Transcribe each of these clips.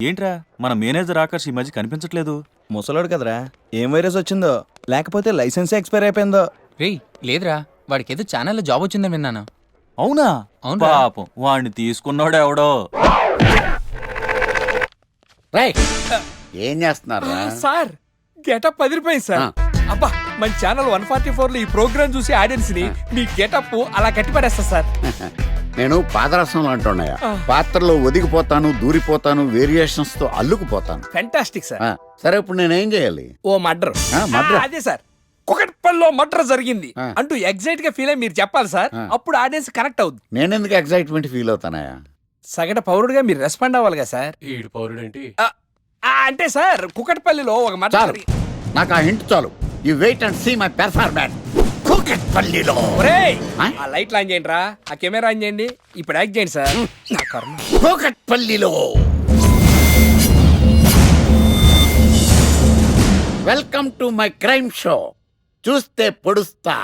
ఏంట్రా మన మేనేజర్ ఆకర్ష్ ఈ మధ్య కనిపించట్లేదు. ముసలోడు కదరా, ఏం వైరస్ వచ్చిందో లేకపోతే లైసెన్స్ ఎక్స్పైర్ అయిపోయిందో. రేయ్ లేదురా, వాడికి ఏదో ఛానల్లో జాబ్ వచ్చిందని విన్నాను. అవునా? అవును పాపం వాడిని తీసుకున్నాడు ఎవడో. ఏం చేస్తున్నారు సార్? గెటప్ అదిరిపోయింది సార్. అబ్బా, మన ఛానల్ 144 లో ఈ ప్రోగ్రామ్ చూసి ఆడియన్స్ ని మీ గెటప్ అలా కట్టి పడేస్తా సార్. నేను పాదరసంలో అంటున్నాయా, పాత్రలో ఒదిగిపోతాను, దూరిపోతాను, వేరియేషన్స్ తో అల్లుకుపోతాను. Fantastic sir. సరే ఇప్పుడు నేనేం చేయాలి? ఓ మర్డర్. మర్డర్? అదే సార్, కుకట్పల్లిలో మర్డర్ జరిగింది అంటూ ఎగ్జైట్ గా ఫీల్ అయ్యి మీరు చెప్పాలి సార్. అప్పుడు ఆడియన్స్ కనెక్ట్ అవుద్ది. నేనెందుకు ఎక్సైట్మెంట్ ఫీల్ అవుతానయా? సగటు పౌరుడుగా మీరు రెస్పాండ్ అవ్వాలి కదా సార్. ఈడు పౌరుడేంటి? అంటే సార్ కుకట్పల్లిలో ఒక మర్డర్. నాకు ఆ హింట్ చాలు. You wait and see my performance. కుకట్పల్లిలో. ఒరేయ్, ఆ లైట్ ఆన్ చేయండి రా, ఆ కెమెరా ఆన్ చేయండి. ఇప్పుడు యాక్ట్ చేయండి సార్. నా కర్మ. కుకట్పల్లిలో. Welcome to my crime show. చూస్తే పొడుస్తా.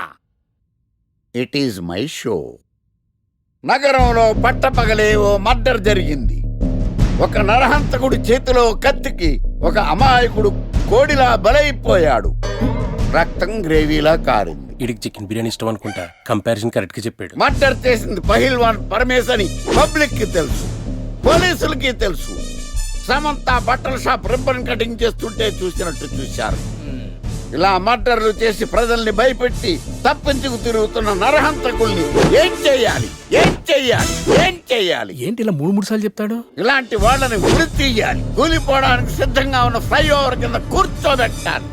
It is my show. నగరంలో పట్టపగలే ఓ మర్డర్ జరిగింది. ఒక నరహంతకుడి చేతిలో కత్తికి ఒక అమాయకుడు కోడిలా బలైపోయాడు. రక్తం గ్రేవీలా కారింది. ఈడికి చికెన్ బిర్యానీ ఇష్టం అనుకుంటా. కంపారిజన్ కరెక్ట్ గా చెప్పాడు. మర్డర్ చేసింది పహిల్వాన్ పరమేశ్ అని పబ్లిక్ కి తెలుసు, పోలీసులకి తెలుసు. సమంత బట్టల షాప్ రిబ్బన్ కటింగ్ చేస్తుంటే చూసినట్టు చూశారు. ఇలా మర్డర్లు చేసి ప్రజల్ని భయపెట్టి తప్పించుకు తిరుగుతున్న నరహంతకుల్ని ఏం చెయ్యాలి, ఏం చెయ్యాలి, ఏం చెయ్యాలి? ఏంటి ఇలా మూడు సార్లు చెప్తాడు? ఇలాంటి వాళ్ళని ఉరి తీయాలి. కూలిపోవడానికి సిద్ధంగా ఉన్న ఫ్లైఓవర్ కింద కూర్చోబెట్టాలి.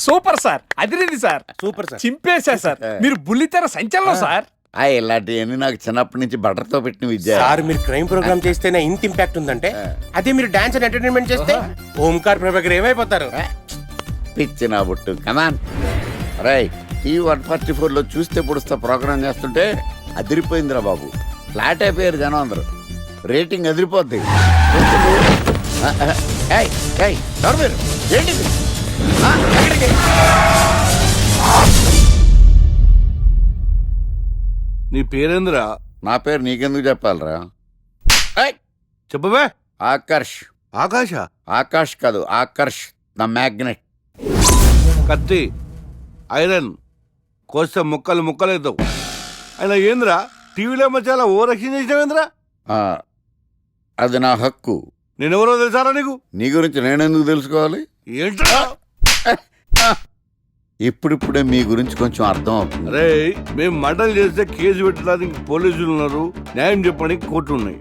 సూపర్ సార్, అదిరింది సార్. Super sir. చింపేశా సార్. మీరు బుల్లితెర సంచలనం సార్. ఇలాంటివన్నీ నాకు చిన్నప్పటి నుంచి బట్టర్తో పెట్టిన విద్య. సార్ మీరు క్రైమ్ ప్రోగ్రామ్ చేస్తేనే ఇంత ఇంపాక్ట్ ఉందంటే, అదే మీరు డాన్స్ అండ్ ఎంటర్టైన్మెంట్ చేస్తే ఓంకార్ ప్రభాకర్ ఏమైపోతారు? పిచ్చి నా బుట్టు. కమాన్ రై. టీవీ 144 లో చూస్తే పొడుస్తా ప్రోగ్రామ్ చేస్తుంటే అదిరిపోయిందిరా బాబు. ఫ్లాట్ అయిపోయారు జనం అందరూ. రేటింగ్ అదిరిపోద్ది. ఏంటిది? నీ పేరేంద్రా? నా పేరు నీకెందుకు చెప్పాలరా? చెప్పవే. ఆకర్ష్. ఆకాశ? ఆకాష్ కాదు, ఆకర్ష్ ద మ్యాగ్నెట్. కత్తి, ఐరన్ కోస్తే ముక్కలు ముక్కలవుతావు. అయినా ఏంద్రా టీవీలో మధ్య ఓ రక్షణ చేసినావేంద్రా? అది నా హక్కు. నేనెవరో తెలుసారా నీకు? నీ గురించి నేనెందుకు తెలుసుకోవాలి? ఏంట్రా? ఇప్పుడిప్పుడే మీ గురించి కొంచెం అర్థం అవుతుంది. అరే, మేము మర్డర్ చేస్తే కేసు పెట్టడానికి పోలీసులు ఉన్నారు, న్యాయం చెప్పడానికి కోర్టు ఉన్నాయి,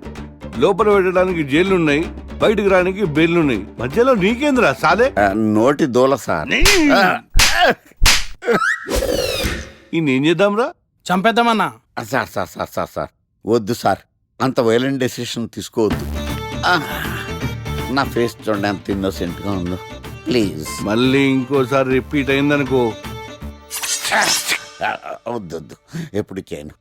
లోపల పెట్టడానికి జైలు ఉన్నాయి, బయటకు రానికి బెయిల్ ఉన్నాయి. మధ్యలో నీకేంద్రా సాలే? నోటి దూల సార్. ఏం చేద్దాంరా? చంపేద్దామన్నా. Sir sir sir sir sir వద్దు సార్, అంత వైలెంట్ డెసిషన్ తీసుకోవద్దు. నా ఫేస్ చూడండి ఎంత ఇన్నోసెంట్ గా ఉందో. ప్లీజ్. మళ్ళీ ఇంకోసారి రిపీట్ అయిందనుకో. వద్దు, ఎప్పుడు చేయను.